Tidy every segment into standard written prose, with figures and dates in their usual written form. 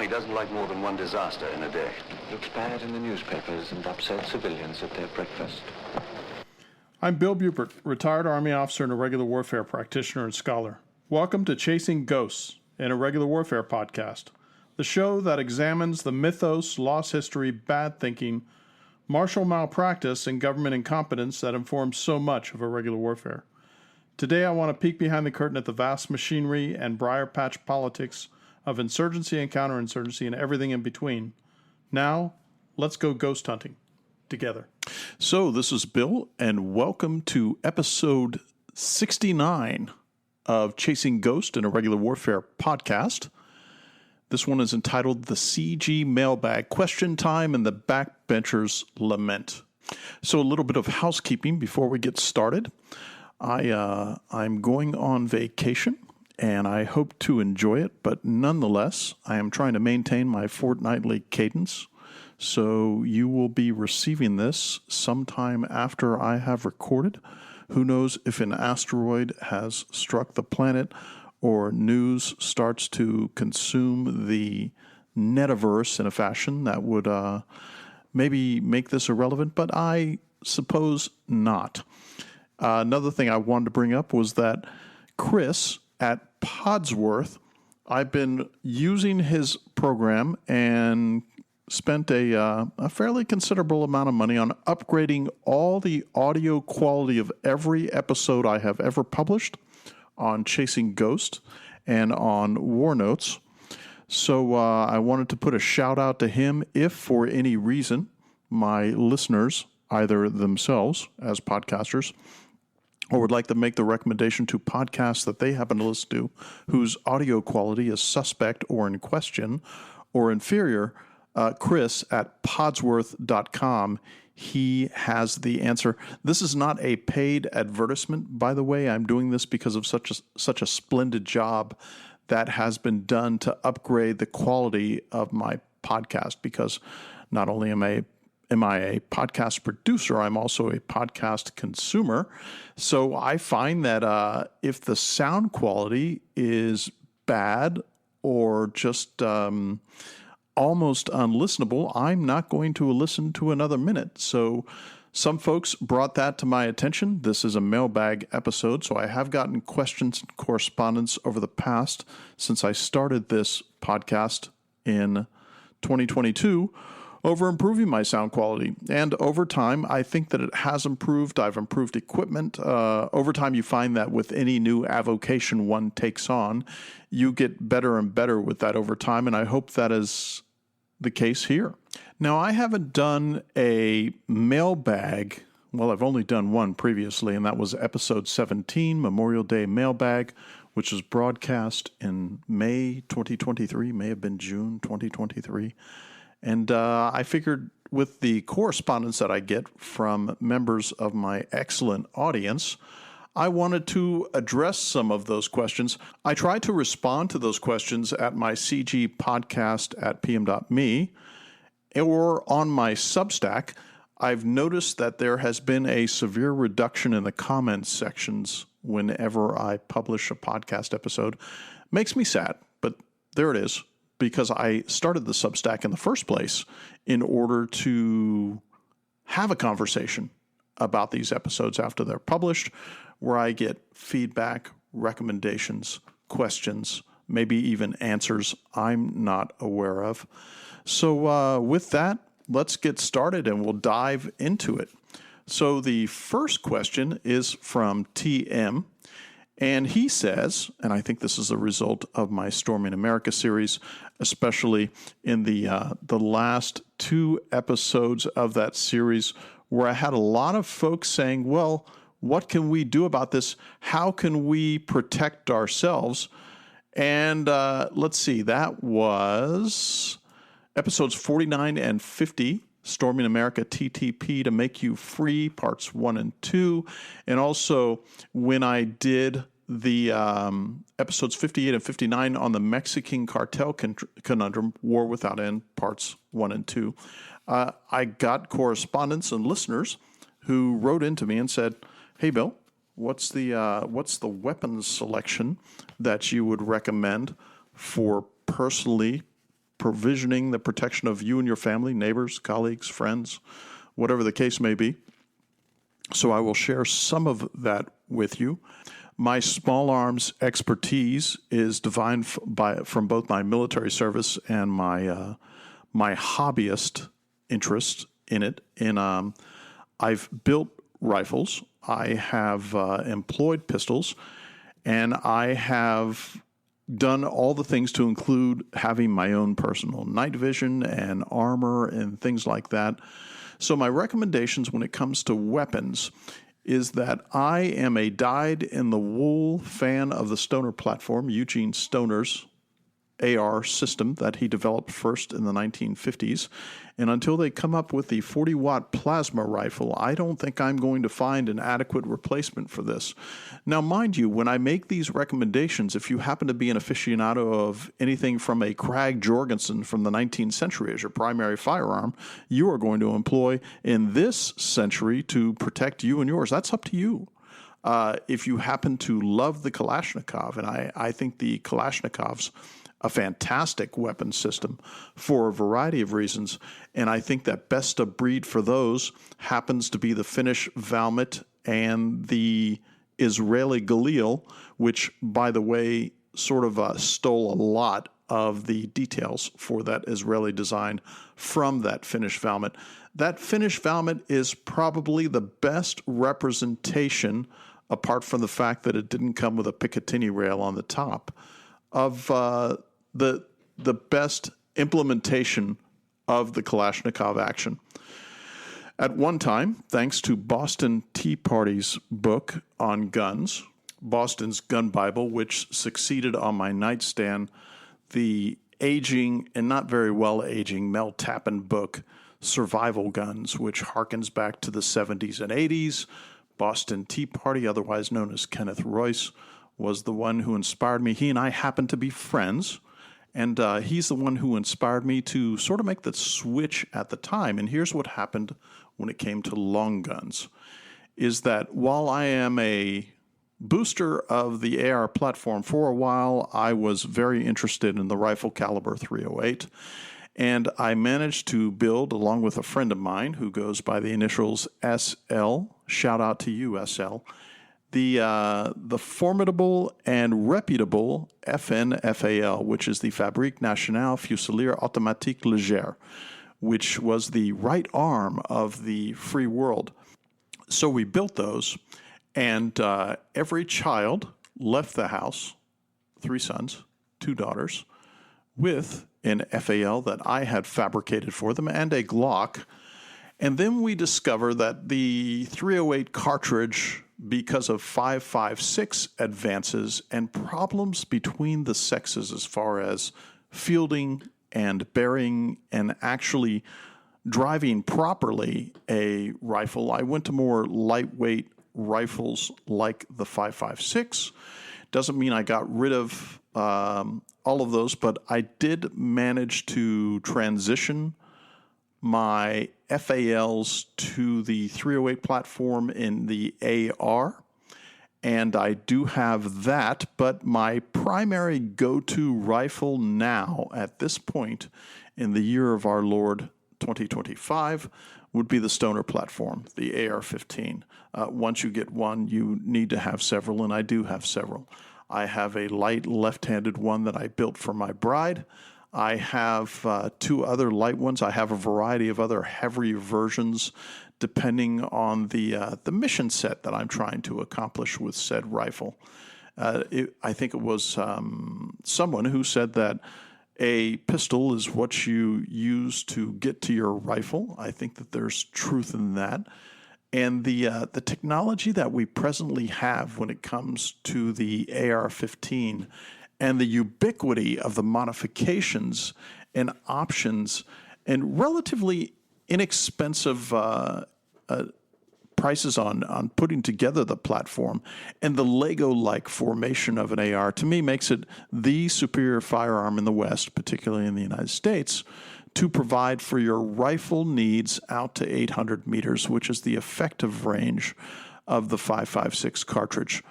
army doesn't like more than one disaster in a day. Looks bad in the newspapers and upset civilians at their breakfast. I'm Bill Bupert, retired Army officer and irregular warfare practitioner and scholar. Welcome to Chasing Ghosts, an irregular warfare podcast, the show that examines the mythos, lost history, bad thinking, martial malpractice, and government incompetence that informs so much of irregular warfare. Today I want to peek behind the curtain at the vast machinery and briar patch politics of insurgency and counterinsurgency and everything in between. Now, let's go ghost hunting together. So this is Bill, and welcome to episode 69 of Chasing Ghost, an Irregular Warfare podcast. This one is entitled The CG Mailbag, Question Time and the Backbenchers Lament. So a little bit of housekeeping before we get started. I'm going on vacation, and I hope to enjoy it, but nonetheless, I am trying to maintain my fortnightly cadence. So you will be receiving this sometime after I have recorded. Who knows if an asteroid has struck the planet or news starts to consume the netiverse in a fashion that would maybe make this irrelevant, but I suppose not. Another thing I wanted to bring up was that Chris at Podsworth, I've been using his program and spent a fairly considerable amount of money on upgrading all the audio quality of every episode I have ever published on Chasing Ghost and on War Notes. So I wanted to put a shout out to him if for any reason my listeners, either themselves as podcasters or would like to make the recommendation to podcasts that they happen to listen to whose audio quality is suspect or in question or inferior, Chris at podsworth.com, he has the answer. This is not a paid advertisement, by the way. I'm doing this because of such a splendid job that has been done to upgrade the quality of my podcast, because not only am I a podcast producer, I'm also a podcast consumer. So I find that if the sound quality is bad or just almost unlistenable, I'm not going to listen to another minute. So some folks brought that to my attention. This is a mailbag episode, so I have gotten questions and correspondence over the past since I started this podcast in 2022 over improving my sound quality. And over time, I think that it has improved. I've improved equipment. Over time, you find that with any new avocation one takes on, you get better and better with that over time, and I hope that is the case here. Now, I haven't done a mailbag. Well, I've only done one previously, and that was episode 17, Memorial Day Mailbag, which was broadcast in May 2023, may have been June 2023. And I figured with the correspondence that I get from members of my excellent audience, I wanted to address some of those questions. I tried to respond to those questions at my CG podcast at pm.me or on my Substack. I've noticed that there has been a severe reduction in the comments sections whenever I publish a podcast episode. Makes me sad, but there it is, because I started the Substack in the first place in order to have a conversation about these episodes after they're published, where I get feedback, recommendations, questions, maybe even answers I'm not aware of. So with that, let's get started and we'll dive into it. So the first question is from TM. And he says, and I think this is a result of my Storming America series, especially in the last two episodes of that series, where I had a lot of folks saying, well, what can we do about this? How can we protect ourselves? And let's see, that was episodes 49 and 50, Storming America TTP to Make You Free, parts 1 and 2. And also when I did the episodes 58 and 59 on the Mexican cartel conundrum, War Without End, parts 1 and 2, I got correspondents and listeners who wrote into me and said, hey, Bill, what's the weapons selection that you would recommend for personally provisioning the protection of you and your family, neighbors, colleagues, friends, whatever the case may be. So I will share some of that with you. My small arms expertise is divined from both my military service and my hobbyist interest in it. I've built rifles, I have employed pistols, and I have done all the things to include having my own personal night vision and armor and things like that. So my recommendations when it comes to weapons is that I am a dyed-in-the-wool fan of the Stoner platform, Eugene Stoner's AR system that he developed first in the 1950s. And until they come up with the 40-watt plasma rifle, I don't think I'm going to find an adequate replacement for this. Now, mind you, when I make these recommendations, if you happen to be an aficionado of anything from a Krag Jorgensen from the 19th century as your primary firearm, you are going to employ in this century to protect you and yours. That's up to you. If you happen to love the Kalashnikov, and I think the Kalashnikov's a fantastic weapon system for a variety of reasons, and I think that best of breed for those happens to be the Finnish Valmet and the Israeli Galil, which, by the way, sort of stole a lot of the details for that Israeli design from that Finnish Valmet. That Finnish Valmet is probably the best representation, apart from the fact that it didn't come with a Picatinny rail on the top, of the best implementation of the Kalashnikov action. At one time, thanks to Boston Tea Party's book on guns, Boston's Gun Bible, which succeeded on my nightstand, the aging and not very well aging Mel Tappan book, Survival Guns, which harkens back to the 70s and 80s. Boston Tea Party, otherwise known as Kenneth Royce, was the one who inspired me. He and I happened to be friends, and he's the one who inspired me to sort of make the switch at the time. And here's what happened when it came to long guns, is that while I am a booster of the AR platform for a while, I was very interested in the rifle caliber .308. And I managed to build, along with a friend of mine who goes by the initials SL, shout out to you, SL, the formidable and reputable FNFAL, which is the Fabrique Nationale Fusilier Automatique Légère, which was the right arm of the free world. So we built those, and every child left the house, 3 sons, 2 daughters, with an FAL that I had fabricated for them and a Glock. And then we discover that the .308 cartridge, because of 5.56 advances and problems between the sexes as far as fielding and bearing and actually driving properly a rifle, I went to more lightweight rifles like the 5.56. Doesn't mean I got rid of all of those, but I did manage to transition my FALs to the .308 platform in the AR, and I do have that, but my primary go-to rifle now, at this point in the year of our Lord 2025, would be the Stoner platform, the AR-15. Once you get one, you need to have several, and I do have several. I have a light left-handed one that I built for my bride. I have 2 other light ones. I have a variety of other heavy versions depending on the mission set that I'm trying to accomplish with said rifle. I think it was someone who said that a pistol is what you use to get to your rifle. I think that there's truth in that. And the technology that we presently have when it comes to the AR-15 and the ubiquity of the modifications and options and relatively inexpensive prices on putting together the platform and the Lego-like formation of an AR, to me, makes it the superior firearm in the West, particularly in the United States, to provide for your rifle needs out to 800 meters, which is the effective range of the 5.56 cartridge.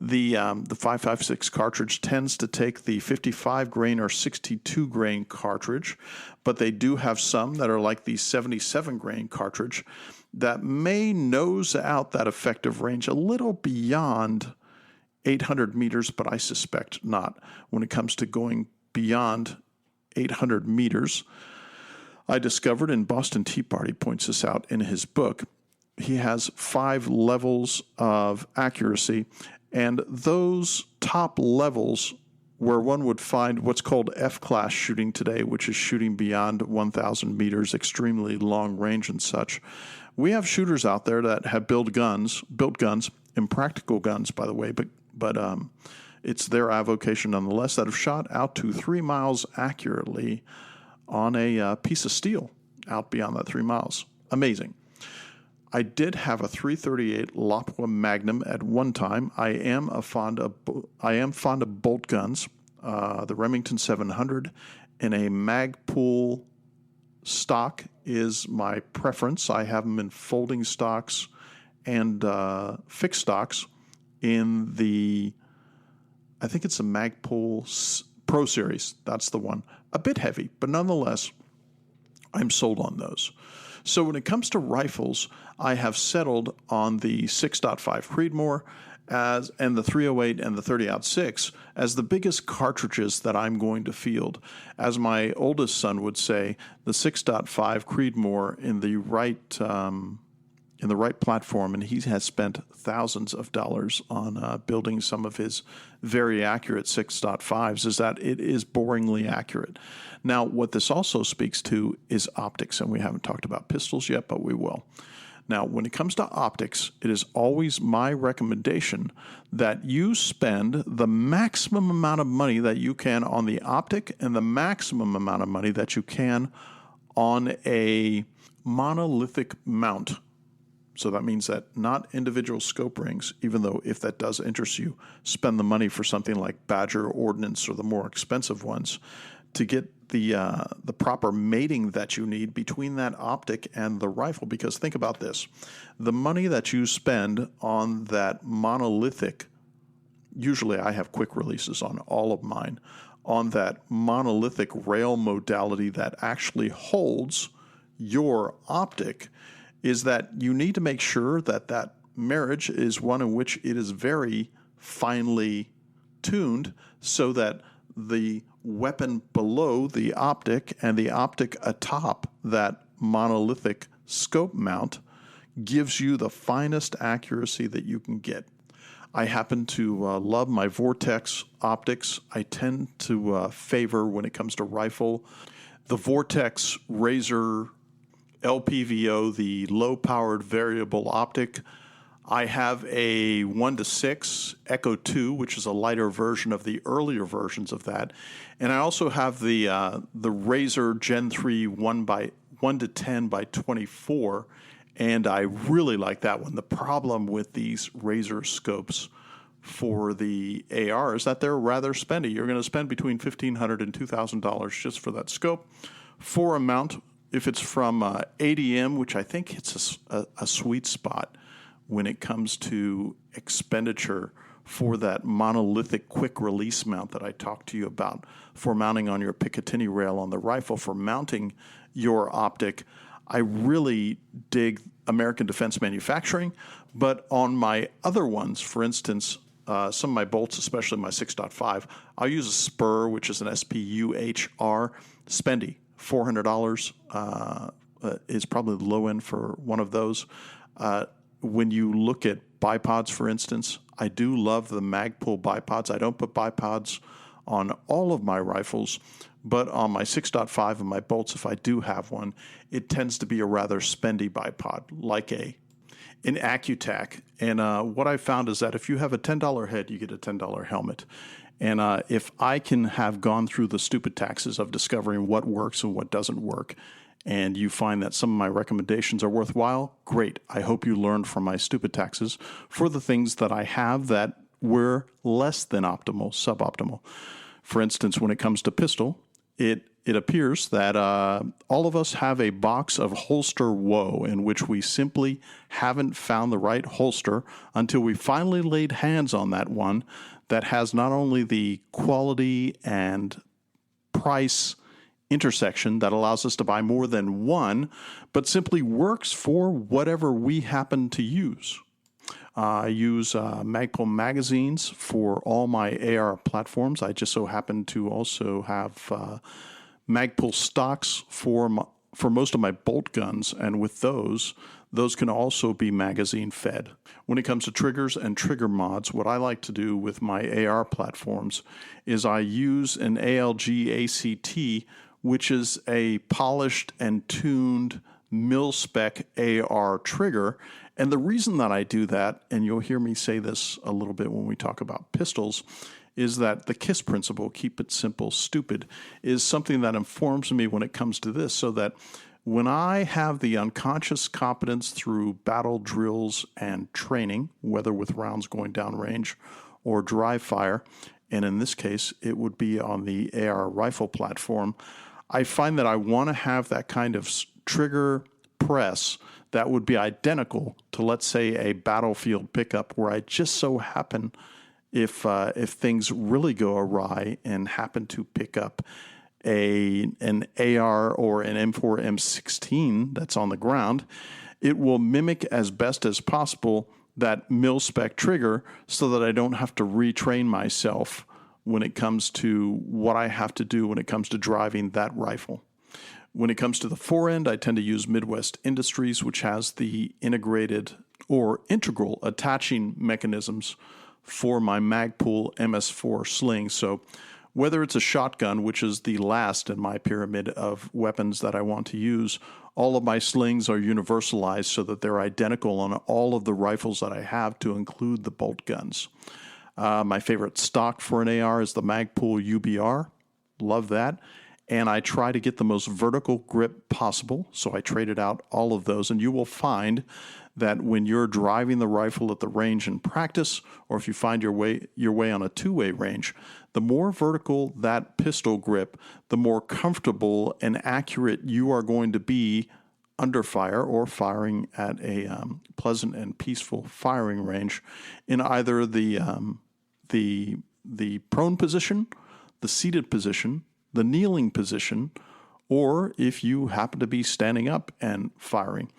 The 5.56 cartridge tends to take the 55 grain or 62 grain cartridge, but they do have some that are like the 77 grain cartridge that may nose out that effective range a little beyond 800 meters, but I suspect not. When it comes to going beyond 800 meters, I discovered, and Boston Tea Party points this out in his book, he has 5 levels of accuracy, and those top levels where one would find what's called F-class shooting today, which is shooting beyond 1,000 meters, extremely long range and such. We have shooters out there that have built guns, impractical guns, by the way, but it's their avocation nonetheless, that have shot out to 3 miles accurately on a piece of steel out beyond that 3 miles. Amazing. I did have a 338 Lapua Magnum at one time. I am fond of bolt guns. The Remington 700 in a Magpul stock is my preference. I have them in folding stocks and fixed stocks in the, I think it's a Magpul Pro Series. That's the one. A bit heavy, but nonetheless, I'm sold on those. So when it comes to rifles, I have settled on the 6.5 Creedmoor and the 308 and the 30-06 as the biggest cartridges that I'm going to field. As my oldest son would say, the 6.5 Creedmoor in the right platform, and he has spent thousands of dollars on building some of his very accurate 6.5s, is that it is boringly accurate. Now, what this also speaks to is optics, and we haven't talked about pistols yet, but we will. Now, when it comes to optics, it is always my recommendation that you spend the maximum amount of money that you can on the optic and the maximum amount of money that you can on a monolithic mount. So that means that not individual scope rings, even though if that does interest you, spend the money for something like Badger Ordnance or the more expensive ones to get the proper mating that you need between that optic and the rifle. Because think about this. The money that you spend on that monolithic, usually I have quick releases on all of mine, on that monolithic rail modality that actually holds your optic, is that you need to make sure that that marriage is one in which it is very finely tuned so that the weapon below the optic and the optic atop that monolithic scope mount gives you the finest accuracy that you can get. I happen to love my Vortex optics. I tend to favor, when it comes to rifle, the Vortex Razor LPVO, the low-powered variable optic. I have a 1:6 Echo 2, which is a lighter version of the earlier versions of that. And I also have the Razor Gen 3 1:10 by 24, and I really like that one. The problem with these Razor scopes for the AR is that they're rather spendy. You're going to spend between $1,500 and $2,000 just for that scope. For a mount, if it's from ADM, which I think it's a sweet spot when it comes to expenditure for that monolithic quick release mount that I talked to you about, for mounting on your Picatinny rail on the rifle, for mounting your optic, I really dig American Defense Manufacturing. But on my other ones, for instance, some of my bolts, especially my 6.5, I'll use a Spur, which is an SPUHR, spendy. $400 is probably the low end for one of those. When you look at bipods, for instance, I do love the Magpul bipods. I don't put bipods on all of my rifles, but on my 6.5 and my bolts, if I do have one, it tends to be a rather spendy bipod, like an Accutac. And what I found is that if you have a $10 head, you get a $10 helmet. And if I can have gone through the stupid taxes of discovering what works and what doesn't work, and you find that some of my recommendations are worthwhile, great. I hope you learned from my stupid taxes for the things that I have that were less than optimal, suboptimal. For instance, when it comes to pistol, it it appears that all of us have a box of holster woe in which we simply haven't found the right holster until we finally laid hands on that one that has not only the quality and price intersection that allows us to buy more than one, but simply works for whatever we happen to use. I use Magpul magazines for all my AR platforms. I just so happen to also have Magpul stocks for most of my bolt guns, and with those can also be magazine fed. When it comes to triggers and trigger mods, what I like to do with my AR platforms is I use an ALG ACT, which is a polished and tuned mil-spec AR trigger. And the reason that I do that, and you'll hear me say this a little bit when we talk about pistols, is that the KISS principle, keep it simple, stupid, is something that informs me when it comes to this, so that when I have the unconscious competence through battle drills and training, whether with rounds going downrange or dry fire, and in this case, it would be on the AR rifle platform, I find that I want to have that kind of trigger press that would be identical to, let's say, a battlefield pickup, where I just so happen, if things really go awry and happen to pick up an AR or an M4 M16 that's on the ground, it will mimic as best as possible that mil-spec trigger, so that I don't have to retrain myself when it comes to what I have to do when it comes to driving that rifle. When it comes to the forend, I tend to use Midwest Industries, which has the integrated or integral attaching mechanisms for my Magpul MS4 sling. So whether it's a shotgun, which is the last in my pyramid of weapons that I want to use, all of my slings are universalized so that they're identical on all of the rifles that I have, to include the bolt guns. My favorite stock for an AR is the Magpul UBR. Love that. And I try to get the most vertical grip possible, so I traded out all of those. And you will find that when you're driving the rifle at the range in practice, or if you find your way on a two-way range, the more vertical that pistol grip, the more comfortable and accurate you are going to be under fire or firing at a pleasant and peaceful firing range in either the prone position, the seated position, the kneeling position, or if you happen to be standing up and firing.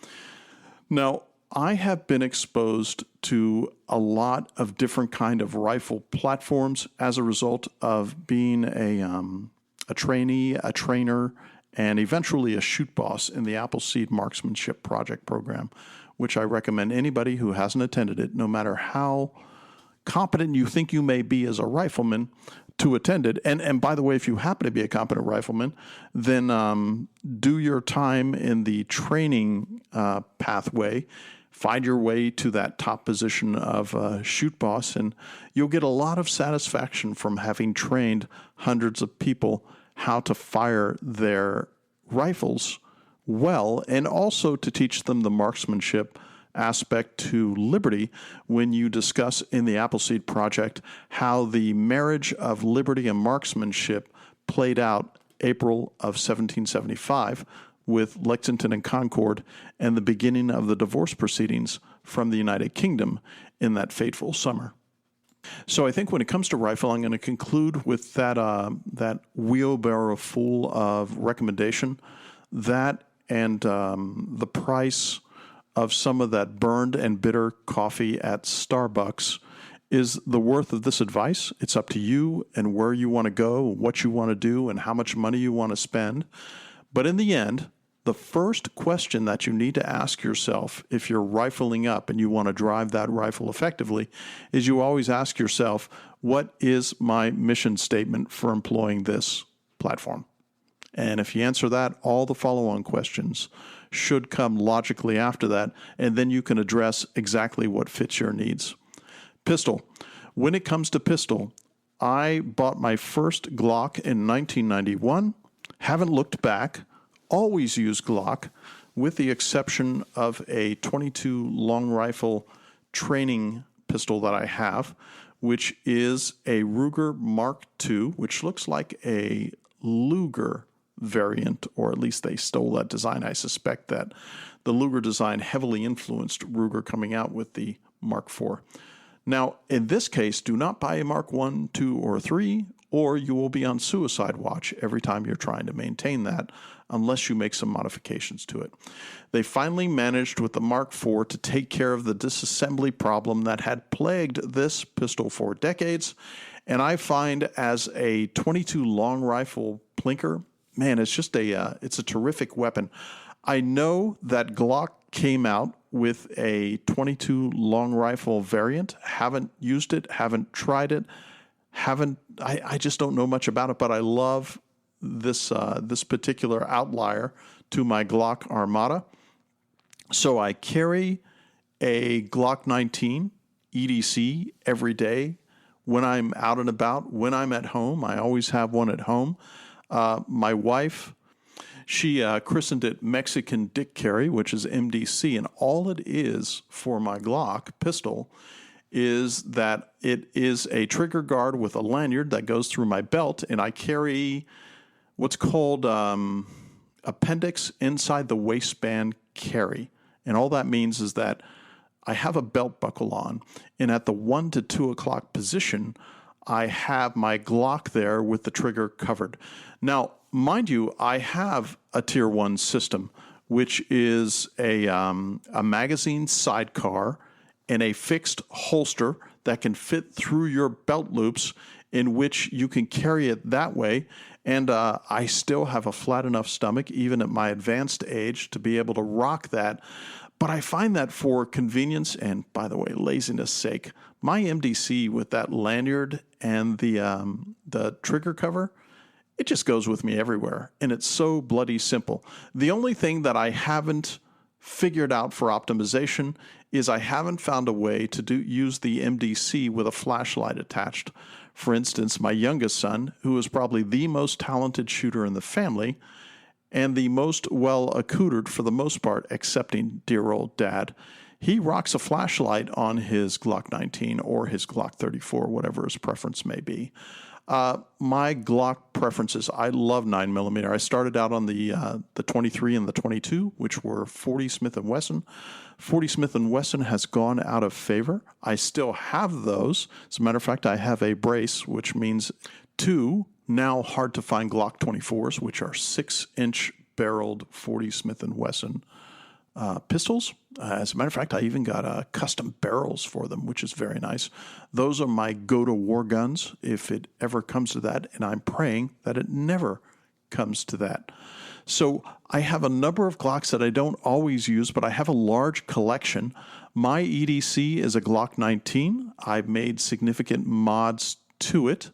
Now, I have been exposed to a lot of different kind of rifle platforms as a result of being a trainee, a trainer, and eventually a shoot boss in the Appleseed Marksmanship Project program, which I recommend anybody who hasn't attended it, no matter how competent you think you may be as a rifleman, to attend it. And by the way, if you happen to be a competent rifleman, then do your time in the training pathway. Find your way to that top position of shoot boss, and you'll get a lot of satisfaction from having trained hundreds of people how to fire their rifles well, and also to teach them the marksmanship aspect to liberty when you discuss in the Appleseed Project how the marriage of liberty and marksmanship played out April of 1775 with Lexington and Concord, and the beginning of the divorce proceedings from the United Kingdom in that fateful summer. So I think when it comes to rifle, I'm going to conclude with that wheelbarrow full of recommendation, that and the price of some of that burned and bitter coffee at Starbucks is the worth of this advice. It's up to you and where you want to go, what you want to do, and how much money you want to spend. But in the end, the first question that you need to ask yourself if you're rifling up and you want to drive that rifle effectively is you always ask yourself, what is my mission statement for employing this platform? And if you answer that, all the follow-on questions should come logically after that, and then you can address exactly what fits your needs. Pistol. When it comes to pistol, I bought my first Glock in 1991, haven't looked back, always use Glock, with the exception of a .22 long rifle training pistol that I have, which is a Ruger Mark II, which looks like a Luger variant, or at least they stole that design. I suspect that the Luger design heavily influenced Ruger coming out with the Mark IV. Now, in this case, do not buy a Mark I, II, or III, or you will be on suicide watch every time you're trying to maintain that, unless you make some modifications to it. They finally managed with the Mark IV to take care of the disassembly problem that had plagued this pistol for decades, and I find as a .22 long rifle plinker, man, it's just it's a terrific weapon. I know that Glock came out with a .22 long rifle variant. Haven't used it, haven't tried it, I just don't know much about it, but I love this particular outlier to my Glock Armada. So I carry a Glock 19 EDC every day when I'm out and about. When I'm at home, I always have one at home. My wife, she christened it Mexican Dick Carry, which is MDC, and all it is for my Glock pistol is that it is a trigger guard with a lanyard that goes through my belt, and I carry what's called appendix inside the waistband carry. And all that means is that I have a belt buckle on, and at the 1 to 2 o'clock position, I have my Glock there with the trigger covered. Now, mind you, I have a Tier 1 system, which is a magazine sidecar and a fixed holster that can fit through your belt loops, in which you can carry it that way. And I still have a flat enough stomach, even at my advanced age, to be able to rock that. But I find that for convenience and, by the way, laziness sake, my MDC with that lanyard and the trigger cover, it just goes with me everywhere. And it's so bloody simple. The only thing that I haven't figured out for optimization is I haven't found a way to use the MDC with a flashlight attached. For instance, my youngest son, who is probably the most talented shooter in the family and the most well accoutered for the most part, excepting dear old dad, he rocks a flashlight on his Glock 19 or his Glock 34, whatever his preference may be. My Glock preferences, I love 9mm. I started out on the 23 and the 22, which were 40 Smith & Wesson. 40 Smith & Wesson has gone out of favor. I still have those. As a matter of fact, I have a brace, which means 2 now hard-to-find Glock 24s, which are 6-inch barreled 40 Smith & Wesson pistols. As a matter of fact, I even got custom barrels for them, which is very nice. Those are my go-to-war guns if it ever comes to that, and I'm praying that it never comes to that. So I have a number of Glocks that I don't always use, but I have a large collection. My EDC is a Glock 19. I've made significant mods to it.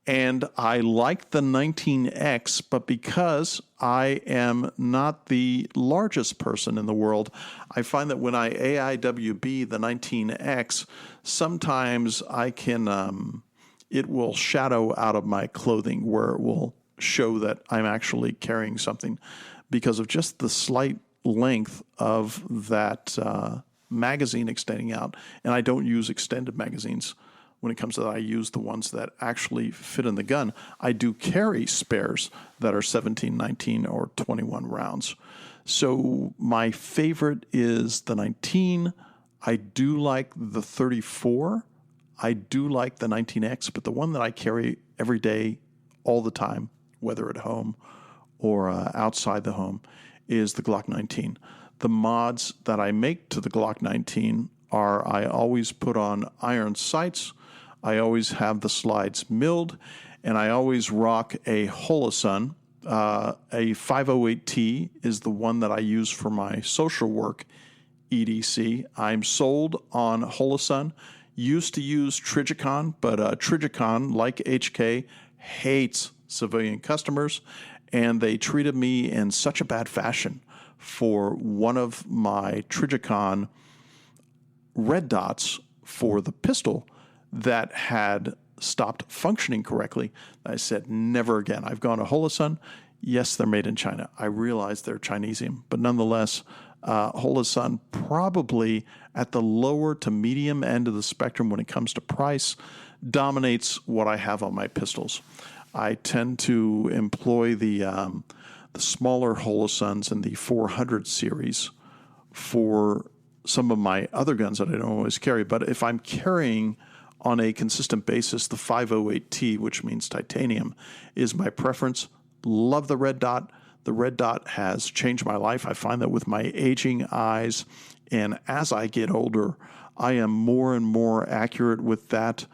And I like the 19X, but because I am not the largest person in the world, I find that when I AIWB the 19X, sometimes I can, it will shadow out of my clothing where it will show that I'm actually carrying something because of just the slight length of that magazine extending out. And I don't use extended magazines. When it comes to that, I use the ones that actually fit in the gun. I do carry spares that are 17, 19, or 21 rounds. So my favorite is the 19. I do like the 34. I do like the 19X, but the one that I carry every day, all the time, whether at home or outside the home, is the Glock 19. The mods that I make to the Glock 19 are I always put on iron sights, I always have the slides milled, and I always rock a Holosun. A 508T is the one that I use for my social work EDC. I'm sold on Holosun. Used to use Trigicon, but Trigicon, like HK, hates civilian customers, and they treated me in such a bad fashion for one of my Trigicon red dots for the pistol that had stopped functioning correctly. I said, never again. I've gone to Holosun. Yes, they're made in China. I realize they're Chinesium, but nonetheless, Holosun probably at the lower to medium end of the spectrum when it comes to price dominates what I have on my pistols. I tend to employ the smaller Holosuns in the 400 series for some of my other guns that I don't always carry. But if I'm carrying on a consistent basis, the 508T, which means titanium, is my preference. Love the red dot. The red dot has changed my life. I find that with my aging eyes, and as I get older, I am more and more accurate with that.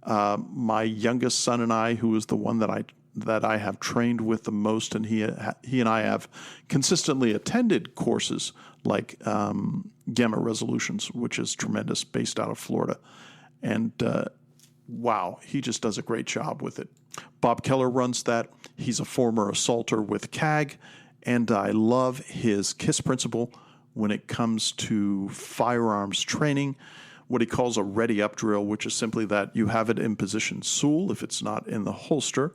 My youngest son and I, who is the one that I have trained with the most, and he and I have consistently attended courses like Gamma Resolutions, which is tremendous, based out of Florida. And wow, he just does a great job with it. Bob Keller runs that. He's a former assaulter with CAG, and I love his KISS principle when it comes to firearms training, what he calls a ready up drill, which is simply that you have it in position Sul if it's not in the holster.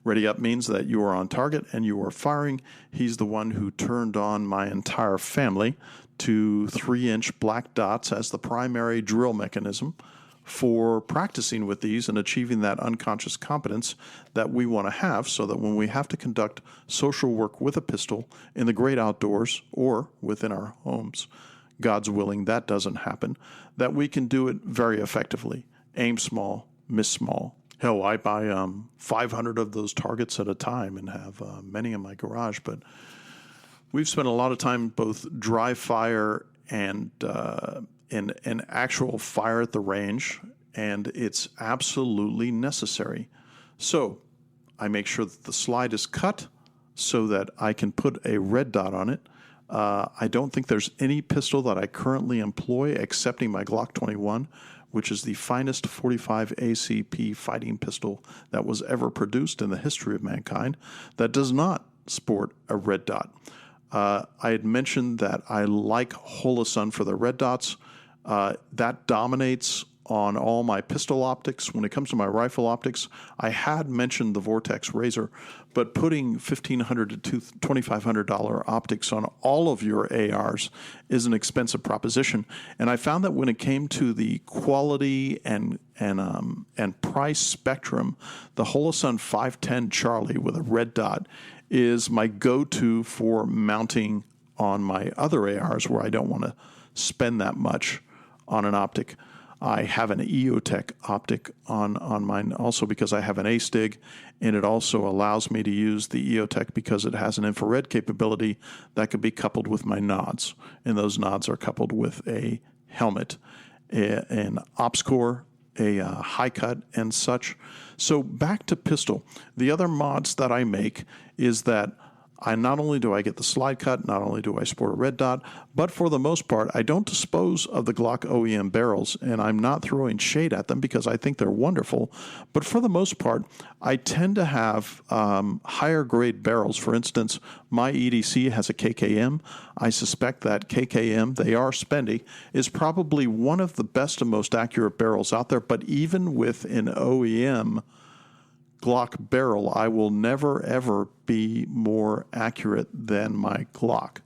Ready up means that you are on target and you are firing. He's the one who turned on my entire family to 3-inch black dots as the primary drill mechanism for practicing with these and achieving that unconscious competence that we want to have, so that when we have to conduct social work with a pistol in the great outdoors or within our homes, God's willing that doesn't happen, that we can do it very effectively. Aim small, miss small. Hell, I buy 500 of those targets at a time and have many in my garage. But we've spent a lot of time both dry fire and in actual fire at the range, and it's absolutely necessary. So I make sure that the slide is cut so that I can put a red dot on it. I don't think there's any pistol that I currently employ excepting my Glock 21, which is the finest 45 ACP fighting pistol that was ever produced in the history of mankind, that does not sport a red dot. I had mentioned that I like Holosun for the red dots. That dominates on all my pistol optics. When it comes to my rifle optics, I had mentioned the Vortex Razor, but putting $1,500 to $2,500 optics on all of your ARs is an expensive proposition. And I found that when it came to the quality and price spectrum, the Holosun 510 Charlie with a red dot is my go-to for mounting on my other ARs where I don't want to spend that much on an optic. I have an EOTech optic on mine also because I have an A-Stig, and it also allows me to use the EOTech because it has an infrared capability that could be coupled with my nods, and those nods are coupled with a helmet, an ops core, a high cut, and such. So back to pistol. The other mods that I make is that not only do I get the slide cut, not only do I sport a red dot, but for the most part, I don't dispose of the Glock OEM barrels, and I'm not throwing shade at them because I think they're wonderful. But for the most part, I tend to have higher grade barrels. For instance, my EDC has a KKM. I suspect that KKM, they are spendy, is probably one of the best and most accurate barrels out there. But even with an OEM Glock barrel, I will never, ever be more accurate than my Glock.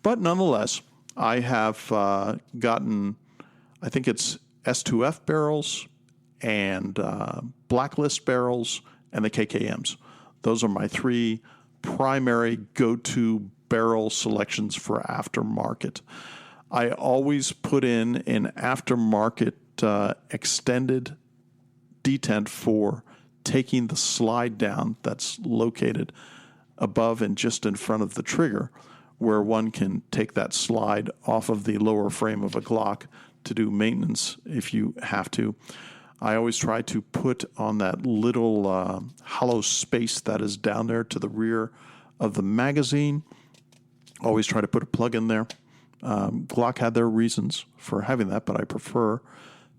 But nonetheless, I have gotten, I think it's S2F barrels and Blacklist barrels and the KKMs. Those are my three primary go-to barrel selections for aftermarket. I always put in an aftermarket extended detent for taking the slide down that's located above and just in front of the trigger, where one can take that slide off of the lower frame of a Glock to do maintenance if you have to. I always try to put on that little hollow space that is down there to the rear of the magazine. Always try to put a plug in there. Glock had their reasons for having that, but I prefer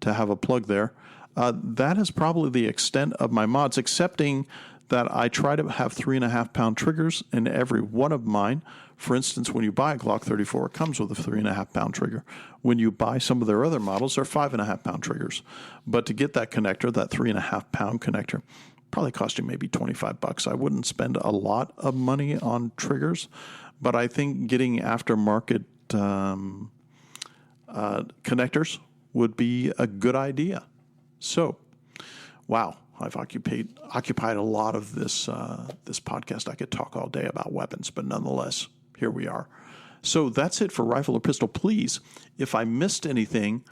to have a plug there. That is probably the extent of my mods, excepting that I try to have 3.5-pound triggers in every one of mine. For instance, when you buy a Glock 34, it comes with a 3.5-pound trigger. When you buy some of their other models, they're 5.5-pound triggers. But to get that connector, that 3.5-pound connector, probably cost you maybe $25. I wouldn't spend a lot of money on triggers, but I think getting aftermarket connectors would be a good idea. So, wow, I've occupied a lot of this podcast. I could talk all day about weapons, but nonetheless, here we are. So that's it for Rifle or Pistol. Please, if I missed anything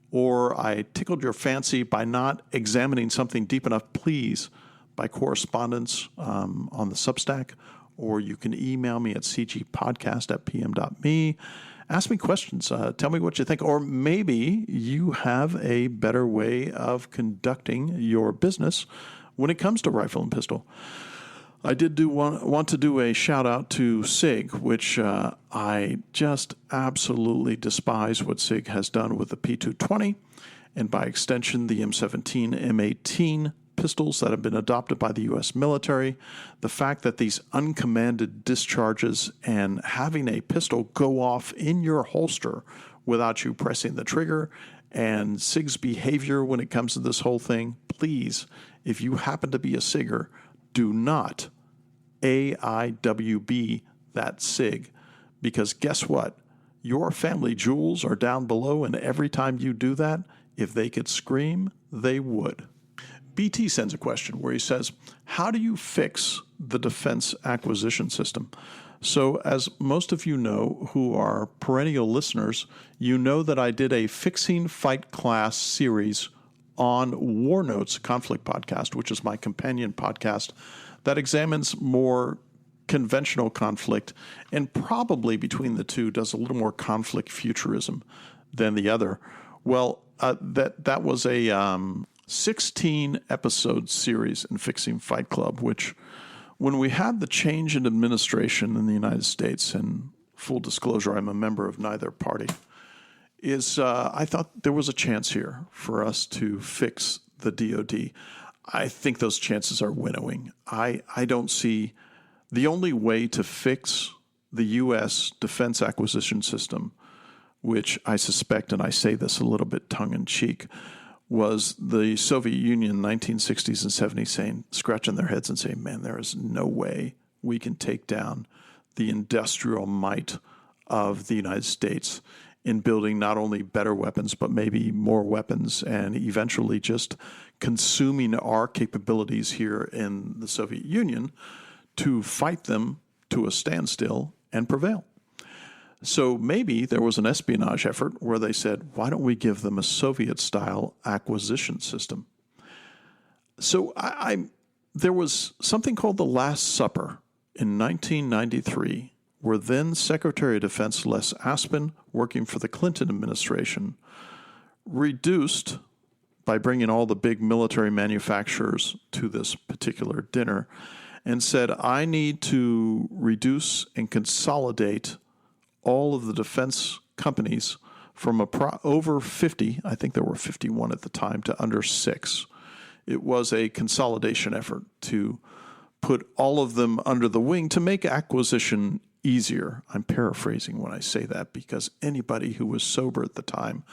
or I tickled your fancy by not examining something deep enough, please, by correspondence on the Substack, or you can email me at cgpodcast@pm.me. Ask me questions. Tell me what you think. Or maybe you have a better way of conducting your business when it comes to Rifle and Pistol. I did want to do a shout out to SIG, which I just absolutely despise what SIG has done with the P220 and by extension the M17, M18 pistols that have been adopted by the U.S. military. The fact that these uncommanded discharges and having a pistol go off in your holster without you pressing the trigger, and SIG's behavior when it comes to this whole thing, please, if you happen to be a SIGger, do not AIWB that SIG, because guess what? Your family jewels are down below, and every time you do that, if they could scream, they would. BT sends a question where he says, how do you fix the defense acquisition system? So as most of you know who are perennial listeners, you know that I did a Fixing Fight Class series on War Notes Conflict Podcast, which is my companion podcast that examines more conventional conflict and probably between the two does a little more conflict futurism than the other. Well, that was a 16-episode series in Fixing Fight Club, which when we had the change in administration in the United States, and full disclosure, I'm a member of neither party, I thought there was a chance here for us to fix the DOD. I think those chances are winnowing. I don't see the only way to fix the U.S. defense acquisition system, which I suspect, and I say this a little bit tongue-in-cheek, was the Soviet Union 1960s and 70s scratching their heads and saying, man, there is no way we can take down the industrial might of the United States in building not only better weapons, but maybe more weapons, and eventually just consuming our capabilities here in the Soviet Union to fight them to a standstill and prevail. So maybe there was an espionage effort where they said, why don't we give them a Soviet-style acquisition system? So there was something called the Last Supper in 1993, where then Secretary of Defense Les Aspin, working for the Clinton administration, reduced, by bringing all the big military manufacturers to this particular dinner, and said, I need to reduce and consolidate all of the defense companies from over 50, I think there were 51 at the time, to under 6. It was a consolidation effort to put all of them under the wing to make acquisition easier. I'm paraphrasing when I say that because anybody who was sober at the time,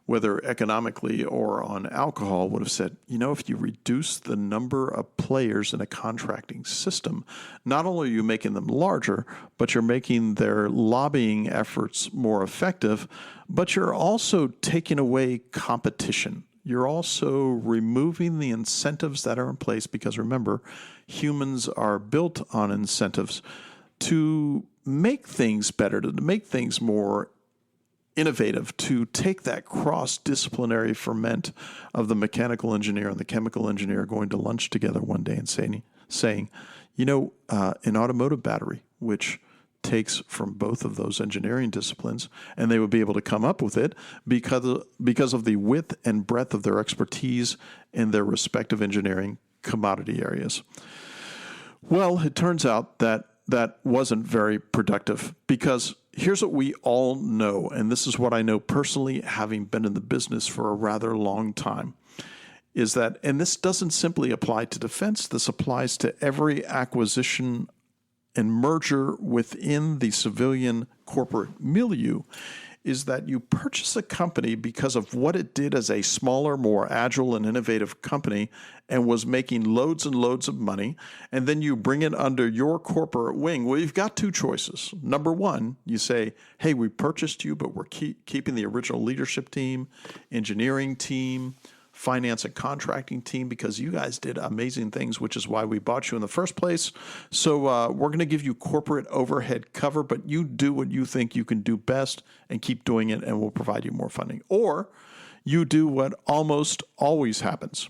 whether economically or on alcohol, would have said, if you reduce the number of players in a contracting system, not only are you making them larger, but you're making their lobbying efforts more effective, but you're also taking away competition. You're also removing the incentives that are in place because, remember, humans are built on incentives to make things better, to make things more innovative, to take that cross-disciplinary ferment of the mechanical engineer and the chemical engineer going to lunch together one day and saying, an automotive battery, which takes from both of those engineering disciplines, and they would be able to come up with it because of the width and breadth of their expertise in their respective engineering commodity areas. Well, it turns out that wasn't very productive, because here's what we all know, and this is what I know personally, having been in the business for a rather long time, is that, and this doesn't simply apply to defense, this applies to every acquisition and merger within the civilian corporate milieu, is that you purchase a company because of what it did as a smaller, more agile and innovative company and was making loads and loads of money, and then you bring it under your corporate wing. Well, you've got two choices. Number one, you say, hey, we purchased you, but we're keeping the original leadership team, engineering team, finance and contracting team, because you guys did amazing things, which is why we bought you in the first place. So we're going to give you corporate overhead cover, but you do what you think you can do best and keep doing it, and we'll provide you more funding. Or you do what almost always happens.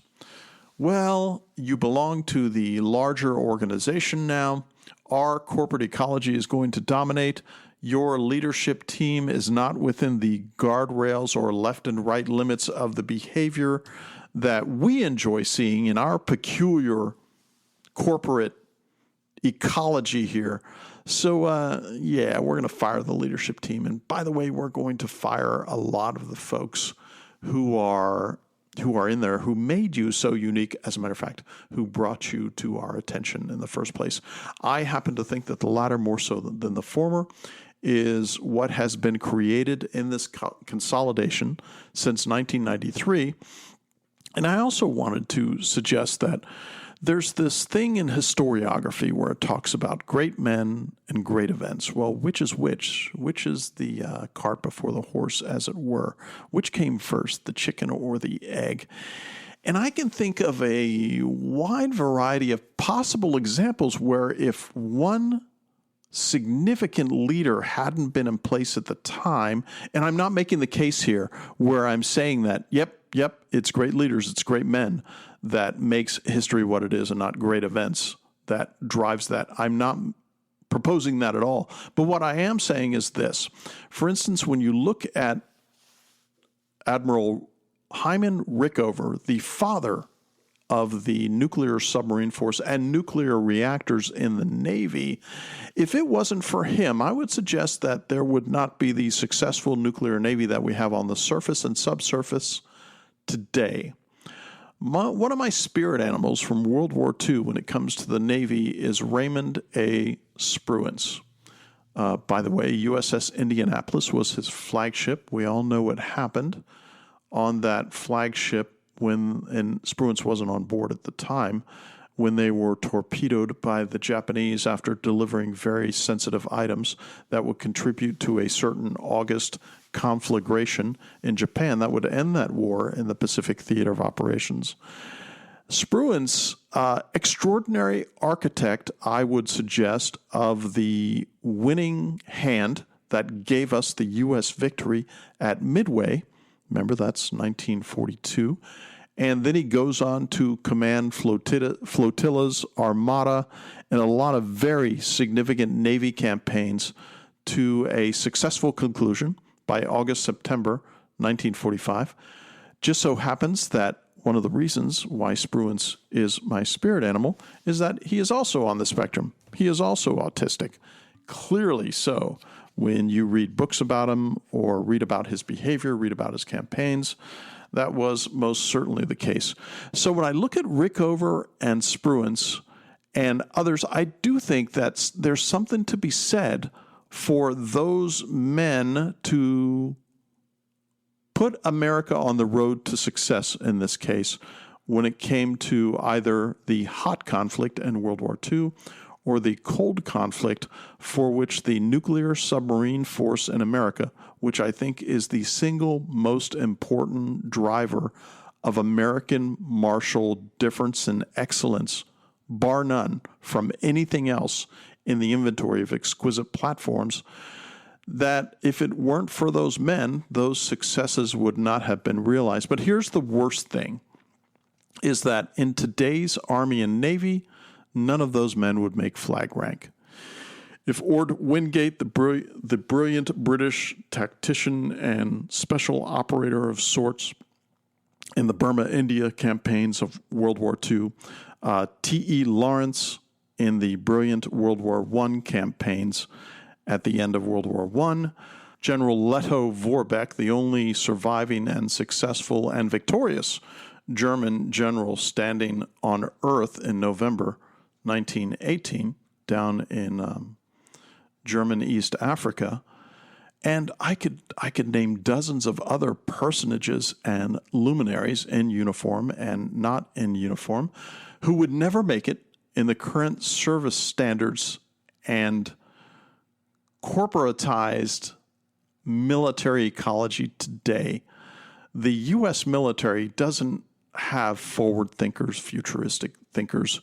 Well, you belong to the larger organization now. Our corporate ecology is going to dominate. Your leadership team is not within the guardrails or left and right limits of the behavior that we enjoy seeing in our peculiar corporate ecology here. So, we're going to fire the leadership team. And by the way, we're going to fire a lot of the folks who are in there, who made you so unique, as a matter of fact, who brought you to our attention in the first place. I happen to think that the latter, more so than the former, is what has been created in this consolidation since 1993. And I also wanted to suggest that there's this thing in historiography where it talks about great men and great events. Well, which is which? Which is the cart before the horse, as it were? Which came first, the chicken or the egg? And I can think of a wide variety of possible examples where if one significant leader hadn't been in place at the time, and I'm not making the case here where I'm saying that, yep, it's great leaders, it's great men that makes history what it is, and not great events that drives that. I'm not proposing that at all. But what I am saying is this. For instance, when you look at Admiral Hyman Rickover, the father of the nuclear submarine force and nuclear reactors in the Navy, if it wasn't for him, I would suggest that there would not be the successful nuclear Navy that we have on the surface and subsurface today. One of my spirit animals from World War II when it comes to the Navy is Raymond A. Spruance. By the way, USS Indianapolis was his flagship. We all know what happened on that flagship and Spruance wasn't on board at the time, when they were torpedoed by the Japanese after delivering very sensitive items that would contribute to a certain August conflagration in Japan that would end that war in the Pacific Theater of Operations. Spruance, extraordinary architect, I would suggest, of the winning hand that gave us the U.S. victory at Midway. Remember, that's 1942. And then he goes on to command flotillas, armada, and a lot of very significant Navy campaigns to a successful conclusion by August, September 1945. Just so happens that one of the reasons why Spruance is my spirit animal is that he is also on the spectrum. He is also autistic. Clearly so. When you read books about him or read about his behavior, read about his campaigns, that was most certainly the case. So when I look at Rickover and Spruance and others, I do think that there's something to be said for those men to put America on the road to success in this case when it came to either the hot conflict in World War II or the cold conflict, for which the nuclear submarine force in America, which I think is the single most important driver of American martial difference and excellence, bar none, from anything else in the inventory of exquisite platforms, that if it weren't for those men, those successes would not have been realized. But here's the worst thing, is that in today's Army and Navy, none of those men would make flag rank. If Ord Wingate, the brilliant British tactician and special operator of sorts in the Burma-India campaigns of World War II, T.E. Lawrence in the brilliant World War I campaigns at the end of World War I, General Leto Vorbeck, the only surviving and successful and victorious German general standing on Earth in November 1918 down in German East Africa. And I could name dozens of other personages and luminaries in uniform and not in uniform who would never make it in the current service standards and corporatized military ecology today. The U.S. military doesn't have forward thinkers, futuristic thinkers,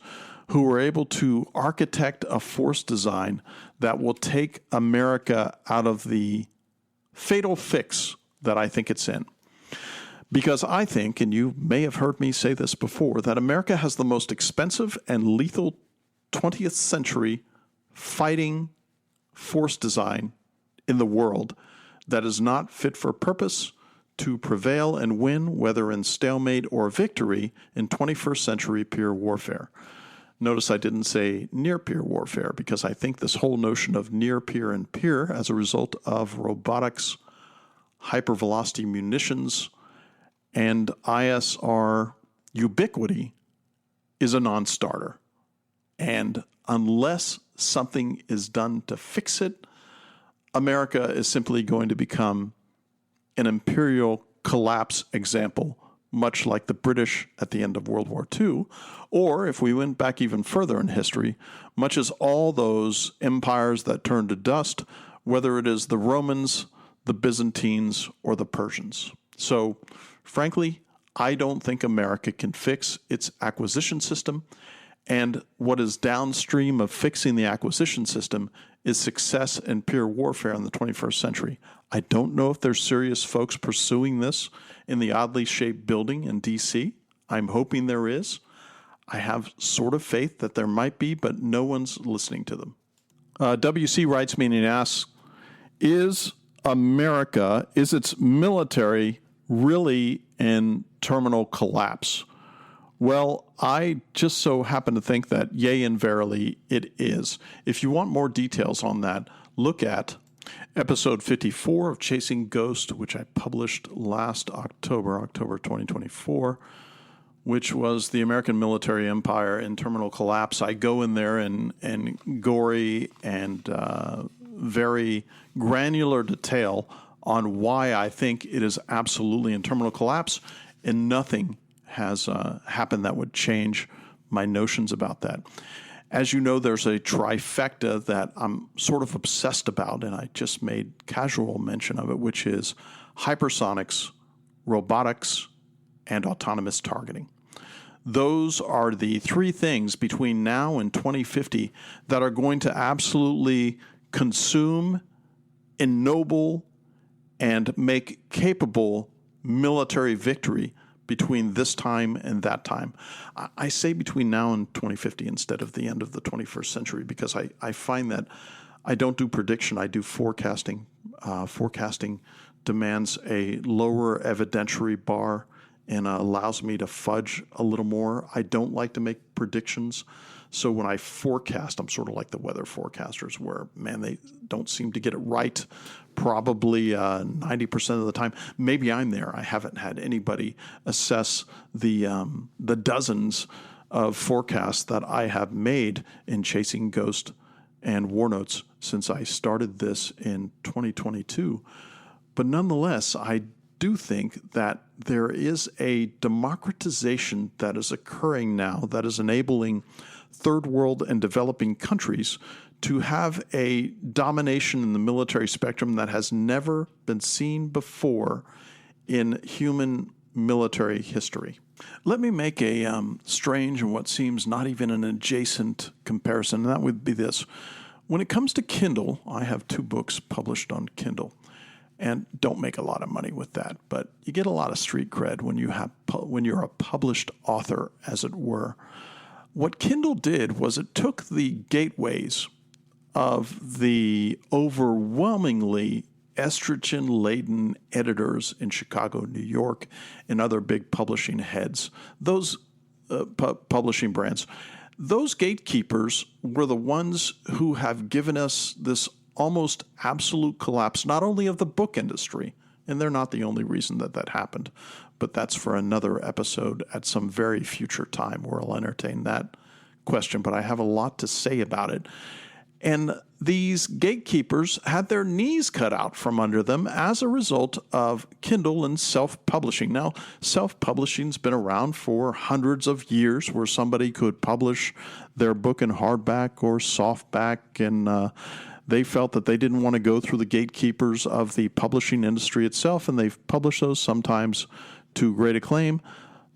who are able to architect a force design that will take America out of the fatal fix that I think it's in. Because I think, and you may have heard me say this before, that America has the most expensive and lethal 20th century fighting force design in the world that is not fit for purpose to prevail and win, whether in stalemate or victory, in 21st century peer warfare. Notice I didn't say near-peer warfare, because I think this whole notion of near-peer and peer as a result of robotics, hypervelocity munitions, and ISR ubiquity is a non-starter. And unless something is done to fix it, America is simply going to become an imperial collapse example, much like the British at the end of World War II, or if we went back even further in history, much as all those empires that turned to dust, whether it is the Romans, the Byzantines, or the Persians. So, frankly, I don't think America can fix its acquisition system, and what is downstream of fixing the acquisition system is success in pure warfare in the 21st century. I don't know if there's serious folks pursuing this in the oddly shaped building in D.C. I'm hoping there is. I have sort of faith that there might be, but no one's listening to them. WC writes me and he asks, is its military really in terminal collapse? Well, I just so happen to think that, yea and verily, it is. If you want more details on that, look at episode 54 of Chasing Ghost, which I published last October 2024, which was the American military empire in terminal collapse. I go in there in gory and very granular detail on why I think it is absolutely in terminal collapse, and nothing has happened that would change my notions about that. As you know, there's a trifecta that I'm sort of obsessed about, and I just made casual mention of it, which is hypersonics, robotics, and autonomous targeting. Those are the three things between now and 2050 that are going to absolutely consume, ennoble, and make capable military victory between this time and that time. I say between now and 2050 instead of the end of the 21st century, because I find that I don't do prediction, I do forecasting. Forecasting demands a lower evidentiary bar and allows me to fudge a little more. I don't like to make predictions. So when I forecast, I'm sort of like the weather forecasters where, man, they don't seem to get it right probably 90% of the time. Maybe I'm there. I haven't had anybody assess the dozens of forecasts that I have made in Chasing Ghost and War Notes since I started this in 2022. But nonetheless, I do think that there is a democratization that is occurring now that is enabling third world and developing countries to have a domination in the military spectrum that has never been seen before in human military history. Let me make a strange and what seems not even an adjacent comparison, and that would be this. When it comes to Kindle, I have 2 books published on Kindle, and don't make a lot of money with that, but you get a lot of street cred when you're a published author, as it were. What Kindle did was it took the gateways of the overwhelmingly estrogen-laden editors in Chicago, New York, and other big publishing heads, those publishing brands. Those gatekeepers were the ones who have given us this almost absolute collapse, not only of the book industry, and they're not the only reason that happened, but that's for another episode at some very future time where I'll entertain that question, but I have a lot to say about it. And these gatekeepers had their knees cut out from under them as a result of Kindle and self-publishing. Now, self-publishing's been around for hundreds of years, where somebody could publish their book in hardback or softback, and they felt that they didn't want to go through the gatekeepers of the publishing industry itself, and they've published those sometimes to great acclaim.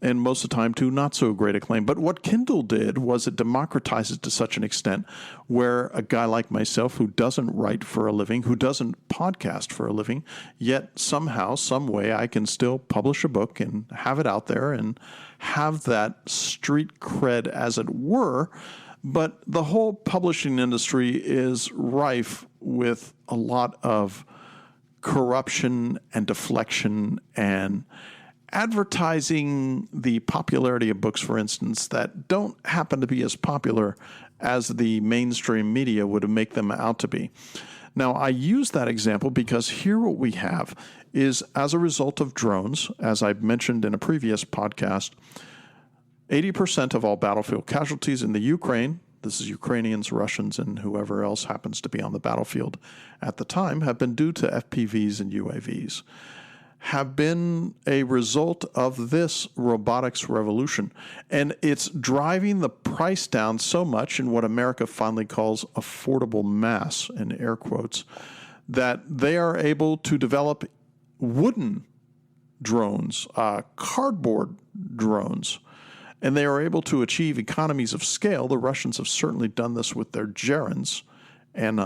and most of the time to not so great acclaim. But what Kindle did was it democratized it to such an extent where a guy like myself who doesn't write for a living, who doesn't podcast for a living, yet somehow, some way I can still publish a book and have it out there and have that street cred, as it were. But the whole publishing industry is rife with a lot of corruption and deflection and advertising the popularity of books, for instance, that don't happen to be as popular as the mainstream media would make them out to be. Now, I use that example because here what we have is, as a result of drones, as I've mentioned in a previous podcast, 80% of all battlefield casualties in the Ukraine, this is Ukrainians, Russians, and whoever else happens to be on the battlefield at the time, have been due to FPVs and UAVs, have been a result of this robotics revolution. And it's driving the price down so much in what America finally calls affordable mass, in air quotes, that they are able to develop wooden drones, cardboard drones, and they are able to achieve economies of scale. The Russians have certainly done this with their gerunds and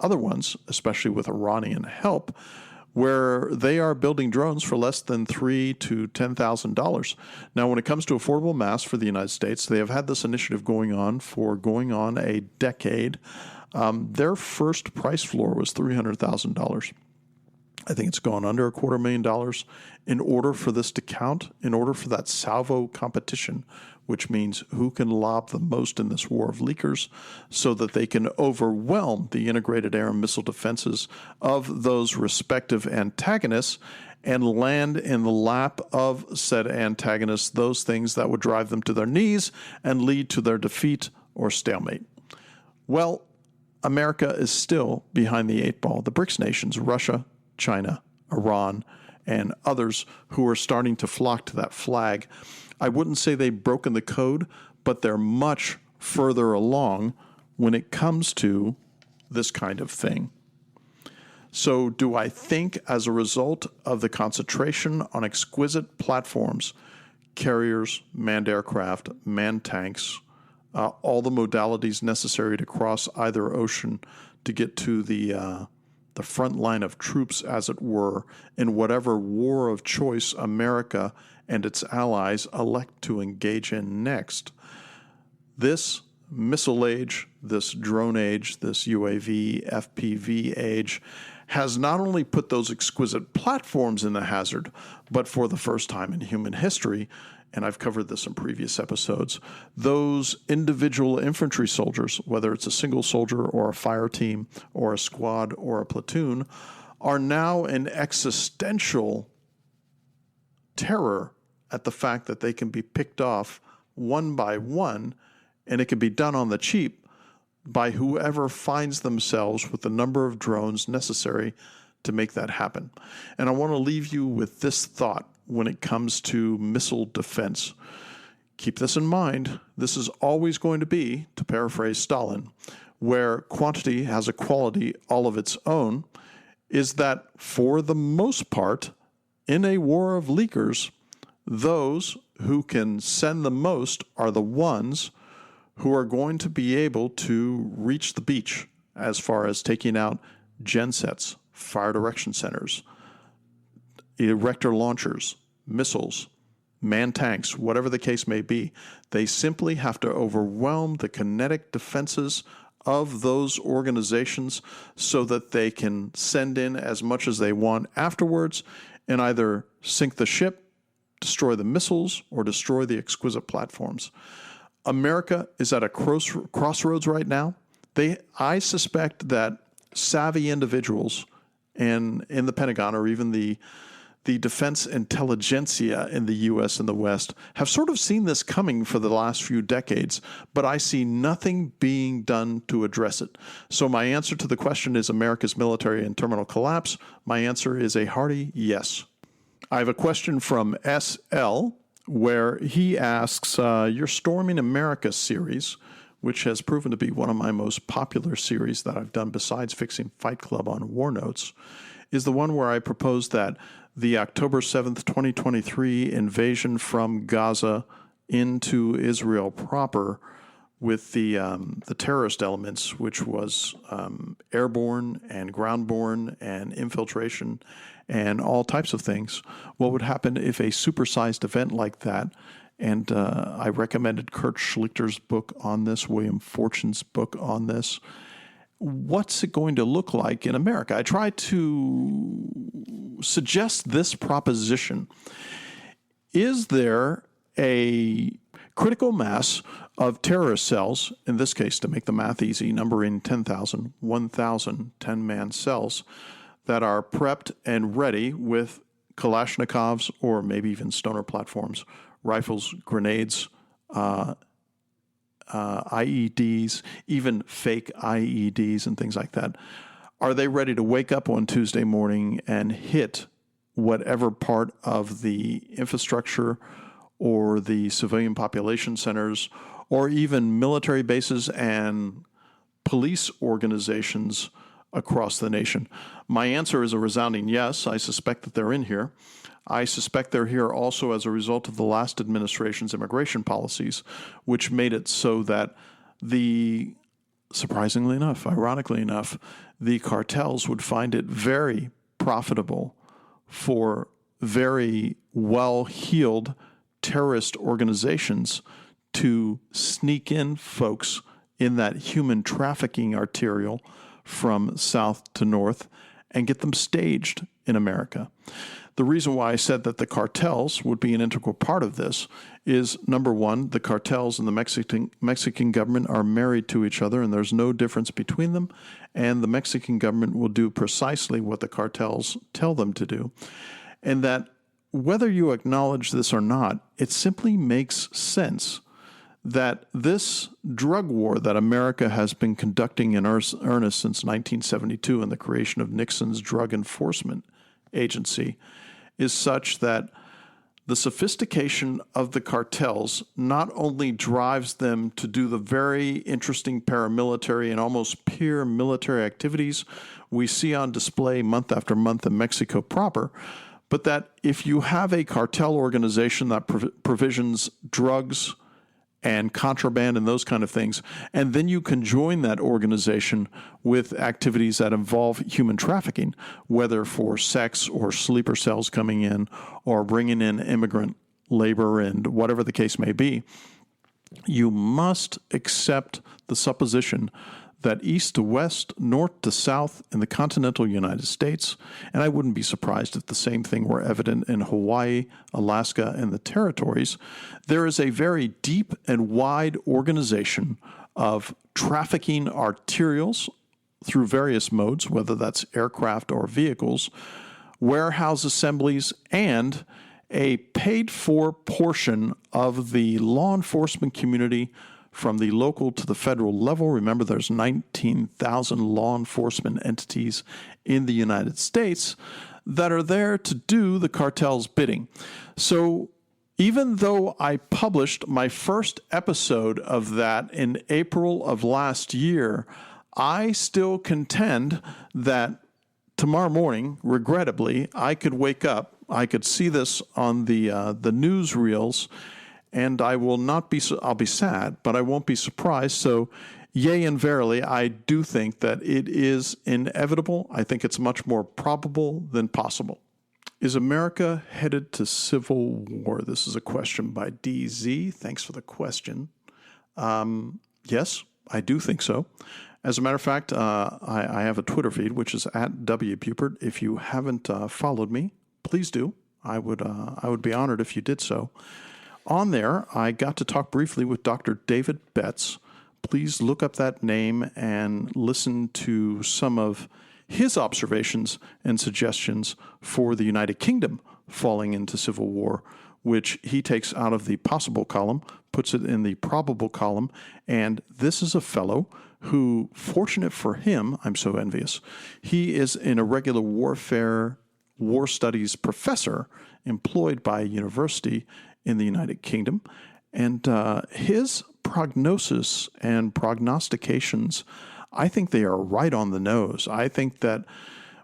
other ones, especially with Iranian help, where they are building drones for less than $3,000 to $10,000. Now, when it comes to affordable mass for the United States, they have had this initiative going on a decade. Their first price floor was $300,000. I think it's gone under $250,000. In order for this to count, in order for that salvo competition, which means who can lob the most in this war of leakers so that they can overwhelm the integrated air and missile defenses of those respective antagonists and land in the lap of said antagonists those things that would drive them to their knees and lead to their defeat or stalemate. Well, America is still behind the eight ball. The BRICS nations, Russia, China, Iran, and others who are starting to flock to that flag, I wouldn't say they've broken the code, but they're much further along when it comes to this kind of thing. So do I think, as a result of the concentration on exquisite platforms, carriers, manned aircraft, manned tanks, all the modalities necessary to cross either ocean to get to the front line of troops, as it were, in whatever war of choice America and its allies elect to engage in next, this missile age, this drone age, this UAV, FPV age, has not only put those exquisite platforms in the hazard, but for the first time in human history, and I've covered this in previous episodes, those individual infantry soldiers, whether it's a single soldier or a fire team or a squad or a platoon, are now in existential terror at the fact that they can be picked off one by one, and it can be done on the cheap by whoever finds themselves with the number of drones necessary to make that happen. And I want to leave you with this thought when it comes to missile defense. Keep this in mind. This is always going to be, to paraphrase Stalin, where quantity has a quality all of its own, is that for the most part, in a war of leakers, those who can send the most are the ones who are going to be able to reach the beach as far as taking out gensets, fire direction centers, erector launchers, missiles, manned tanks, whatever the case may be. They simply have to overwhelm the kinetic defenses of those organizations so that they can send in as much as they want afterwards and either sink the ship, destroy the missiles, or destroy the exquisite platforms. America is at a crossroads right now. I suspect that savvy individuals in the Pentagon, or even the defense intelligentsia in the U.S. and the West, have sort of seen this coming for the last few decades, but I see nothing being done to address it. So my answer to the question, is America's military in terminal collapse? My answer is a hearty yes. I have a question from SL, where he asks, your Storming America series, which has proven to be one of my most popular series that I've done besides fixing Fight Club on War Notes, is the one where I propose that the October 7th, 2023 invasion from Gaza into Israel proper with the terrorist elements, which was airborne and groundborne and infiltration and all types of things. What would happen if a supersized event like that, and I recommended Kurt Schlichter's book on this, William Fortune's book on this, what's it going to look like in America? I try to suggest this proposition. Is there a critical mass of terrorist cells, in this case, to make the math easy, numbering 10,000, 1,000 10-man cells that are prepped and ready with Kalashnikovs or maybe even stoner platforms, rifles, grenades, IEDs, even fake IEDs and things like that? Are they ready to wake up on Tuesday morning and hit whatever part of the infrastructure or the civilian population centers or even military bases and police organizations across the nation? My answer is a resounding yes. I suspect that they're in here. I suspect they're here also as a result of the last administration's immigration policies, which made it so that surprisingly enough, ironically enough, the cartels would find it very profitable for very well-heeled terrorist organizations to sneak in folks in that human trafficking arterial from south to north and get them staged in America. The reason why I said that the cartels would be an integral part of this is, number one, the cartels and the Mexican government are married to each other, and there's no difference between them, and the Mexican government will do precisely what the cartels tell them to do. And that whether you acknowledge this or not, it simply makes sense that this drug war that America has been conducting in earnest since 1972 and the creation of Nixon's Drug Enforcement Agency is such that the sophistication of the cartels not only drives them to do the very interesting paramilitary and almost pure military activities we see on display month after month in Mexico proper, but that if you have a cartel organization that provisions drugs and contraband and those kind of things, and then you can join that organization with activities that involve human trafficking, whether for sex or sleeper cells coming in or bringing in immigrant labor and whatever the case may be, you must accept the supposition that east to west, north to south in the continental United States, and I wouldn't be surprised if the same thing were evident in Hawaii, Alaska, and the territories, there is a very deep and wide organization of trafficking arterials through various modes, whether that's aircraft or vehicles, warehouse assemblies, and a paid-for portion of the law enforcement community from the local to the federal level. Remember, there's 19,000 law enforcement entities in the United States that are there to do the cartel's bidding. So even though I published my first episode of that in April of last year, I still contend that tomorrow morning, regrettably, I could wake up, I could see this on the newsreels, and I'll be sad, but I won't be surprised. So, yea and verily, I do think that it is inevitable. I think it's much more probable than possible. Is America headed to civil war? This is a question by DZ. Thanks for the question. Yes, I do think so. As a matter of fact, I have a Twitter feed, which is at WBupert. If you haven't followed me, please do. I would be honored if you did so. On there, I got to talk briefly with Dr. David Betts. Please look up that name and listen to some of his observations and suggestions for the United Kingdom falling into civil war, which he takes out of the possible column, puts it in the probable column. And this is a fellow who, fortunate for him, I'm so envious, he is an irregular warfare war studies professor employed by a university in the United Kingdom, and his prognosis and prognostications, I think they are right on the nose. I think that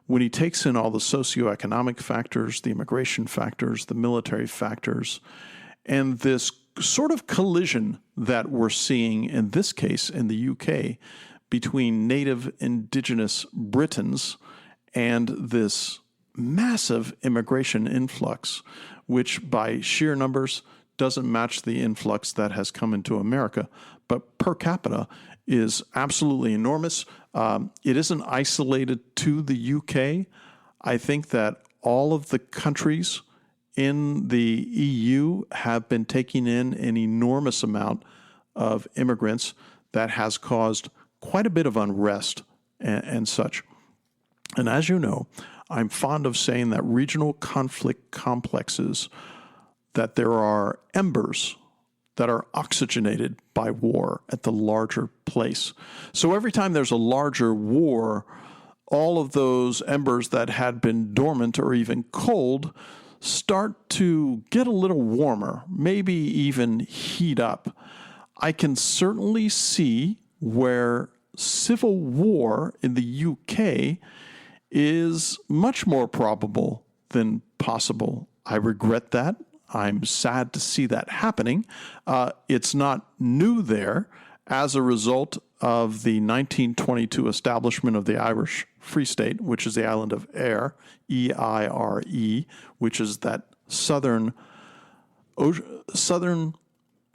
when he takes in all the socioeconomic factors, the immigration factors, the military factors, and this sort of collision that we're seeing in this case in the UK between native indigenous Britons and this massive immigration influx, which by sheer numbers doesn't match the influx that has come into America, but per capita is absolutely enormous. It isn't isolated to the UK. I think that all of the countries in the EU have been taking in an enormous amount of immigrants that has caused quite a bit of unrest and such. And as you know, I'm fond of saying that regional conflict complexes, that there are embers that are oxygenated by war at the larger place. So every time there's a larger war, all of those embers that had been dormant or even cold start to get a little warmer, maybe even heat up. I can certainly see where civil war in the UK is much more probable than possible. I regret that. I'm sad to see that happening. It's not new there as a result of the 1922 establishment of the Irish Free State, which is the island of Eire, E-I-R-E, which is that southern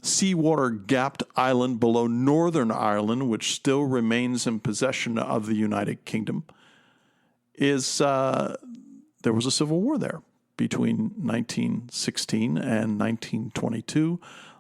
seawater gapped island below Northern Ireland, which still remains in possession of the United Kingdom. There was a civil war there between 1916 and 1922,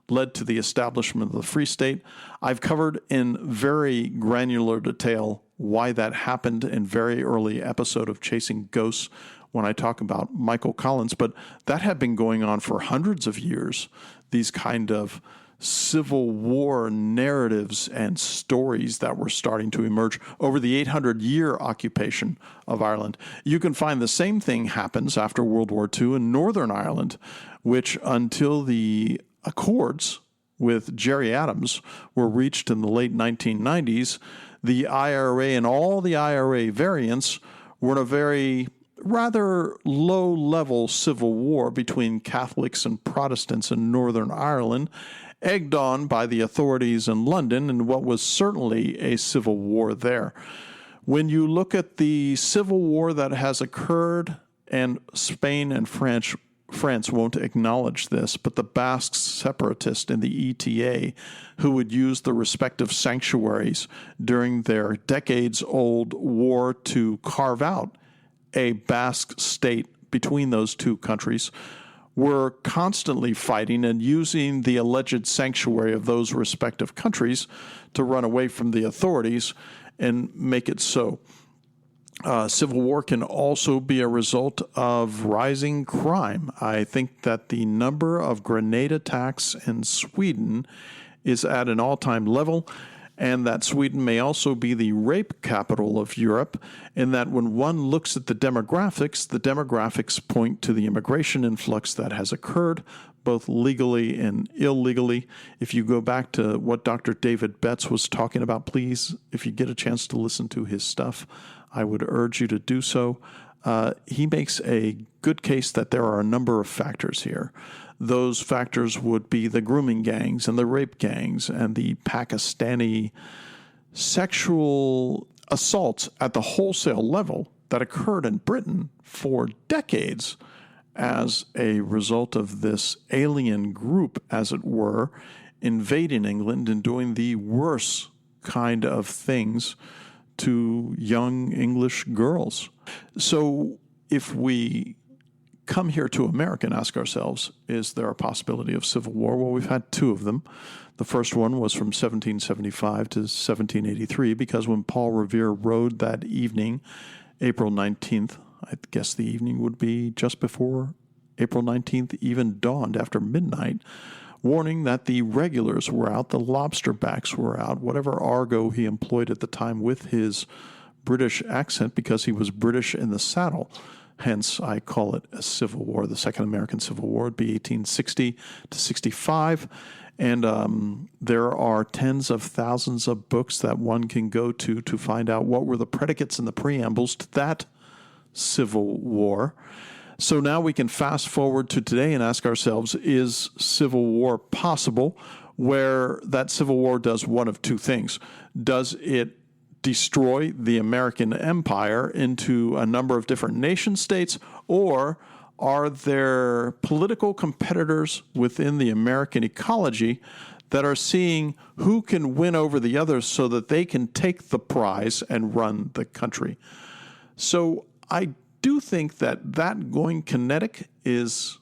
led to the establishment of the Free State. I've covered in very granular detail why that happened in very early episode of Chasing Ghosts when I talk about Michael Collins, but that had been going on for hundreds of years, these kind of Civil War narratives and stories that were starting to emerge over the 800-year occupation of Ireland. You can find the same thing happens after World War II in Northern Ireland, which until the Accords with Gerry Adams were reached in the late 1990s, the IRA and all the IRA variants were in a very rather low-level civil war between Catholics and Protestants in Northern Ireland, egged on by the authorities in London in what was certainly a civil war there. When you look at the civil war that has occurred, and Spain and France won't acknowledge this, but the Basque separatists in the ETA who would use the respective sanctuaries during their decades-old war to carve out a Basque state between those two countries, were constantly fighting and using the alleged sanctuary of those respective countries to run away from the authorities and make it so. Civil war can also be a result of rising crime. I think that the number of grenade attacks in Sweden is at an all-time level, and that Sweden may also be the rape capital of Europe, in that when one looks at the demographics point to the immigration influx that has occurred, both legally and illegally. If you go back to what Dr. David Betts was talking about, please, if you get a chance to listen to his stuff, I would urge you to do so. He makes a good case that there are a number of factors here. Those factors would be the grooming gangs and the rape gangs and the Pakistani sexual assaults at the wholesale level that occurred in Britain for decades as a result of this alien group, as it were, invading England and doing the worst kind of things to young English girls. So if we come here to America and ask ourselves, is there a possibility of civil war? Well, we've had two of them. The first one was from 1775 to 1783, because when Paul Revere rode that evening, April 19th, I guess the evening would be just before April 19th even dawned, after midnight, warning that the regulars were out, the lobsterbacks were out, whatever argot he employed at the time with his British accent, because he was British in the saddle. Hence, I call it a civil war. The Second American Civil War would be 1860 to 65. And there are tens of thousands of books that one can go to find out what were the predicates and the preambles to that civil war. So now we can fast forward to today and ask ourselves, is civil war possible? Where that civil war does one of two things. Does it destroy the American empire into a number of different nation states, or are there political competitors within the American ecology that are seeing who can win over the others so that they can take the prize and run the country? So I do think that going kinetic is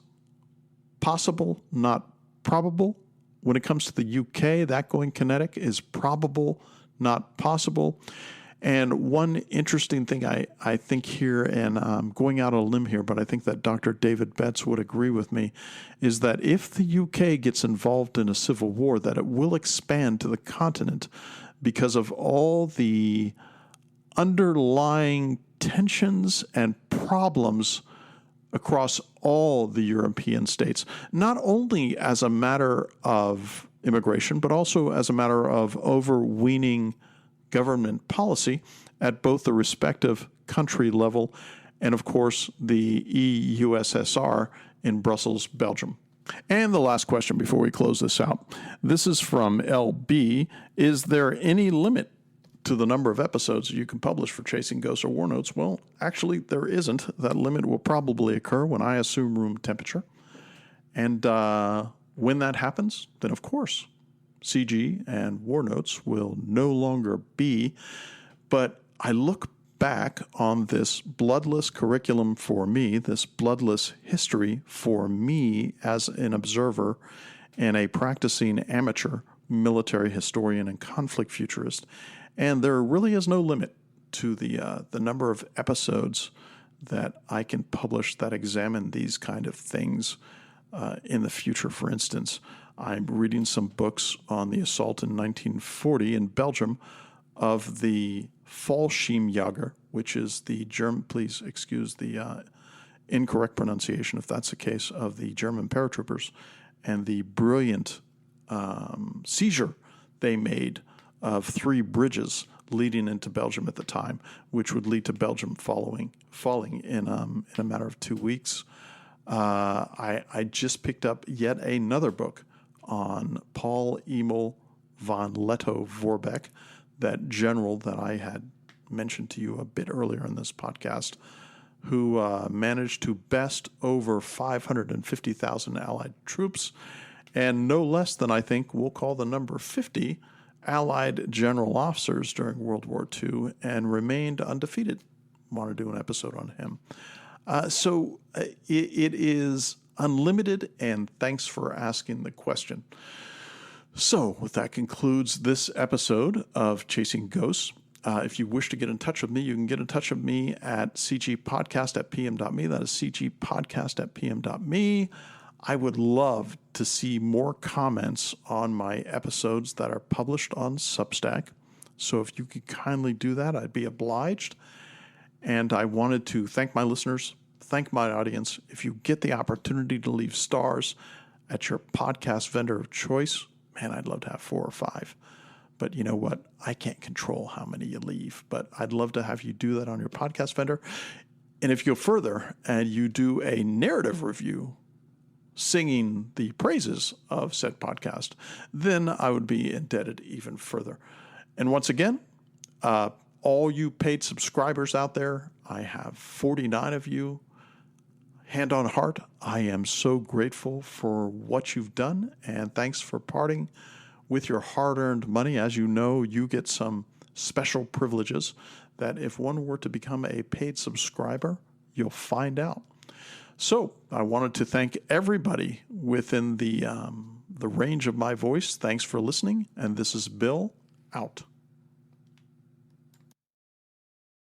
possible, not probable. When it comes to the UK, that going kinetic is probable, not possible. And one interesting thing I think here, and I'm going out on a limb here, but I think that Dr. David Betts would agree with me, is that if the UK gets involved in a civil war, that it will expand to the continent because of all the underlying tensions and problems across all the European states, not only as a matter of immigration, but also as a matter of overweening government policy at both the respective country level and, of course, the EUSSR in Brussels, Belgium. And the last question before we close this out. This is from LB. Is there any limit to the number of episodes you can publish for Chasing Ghosts or War Notes? Well, actually, there isn't. That limit will probably occur when I assume room temperature. And when that happens, then of course, CG and War Notes will no longer be. But I look back on this bloodless curriculum for me, this bloodless history for me as an observer and a practicing amateur military historian and conflict futurist. And there really is no limit to the number of episodes that I can publish that examine these kind of things in the future. For instance, I'm reading some books on the assault in 1940 in Belgium of the Fallschirmjäger, which is the German, please excuse the incorrect pronunciation if that's the case, of the German paratroopers, and the brilliant seizure they made of 3 bridges leading into Belgium at the time, which would lead to Belgium falling in a matter of 2 weeks. I just picked up yet another book on Paul Emil von Lettow-Vorbeck, that general that I had mentioned to you a bit earlier in this podcast, who managed to best over 550,000 Allied troops, and no less than, I think, we'll call the number 50 Allied general officers during World War II, and remained undefeated. Want to do an episode on him. So it is unlimited, and thanks for asking the question. So that concludes this episode of Chasing Ghosts. If you wish to get in touch with me, you can get in touch with me at cgpodcast@pm.me. That is cgpodcast@pm.me. I would love to see more comments on my episodes that are published on Substack. So if you could kindly do that, I'd be obliged. And I wanted to thank my listeners, thank my audience. If you get the opportunity to leave stars at your podcast vendor of choice, man, I'd love to have 4 or 5. But you know what? I can't control how many you leave, but I'd love to have you do that on your podcast vendor. And if you go further and you do a narrative review singing the praises of said podcast, then I would be indebted even further. And once again, all you paid subscribers out there, I have 49 of you. Hand on heart, I am so grateful for what you've done, and thanks for parting with your hard-earned money. As you know, you get some special privileges that if one were to become a paid subscriber, you'll find out. So I wanted to thank everybody within the range of my voice. Thanks for listening, and this is Bill, out.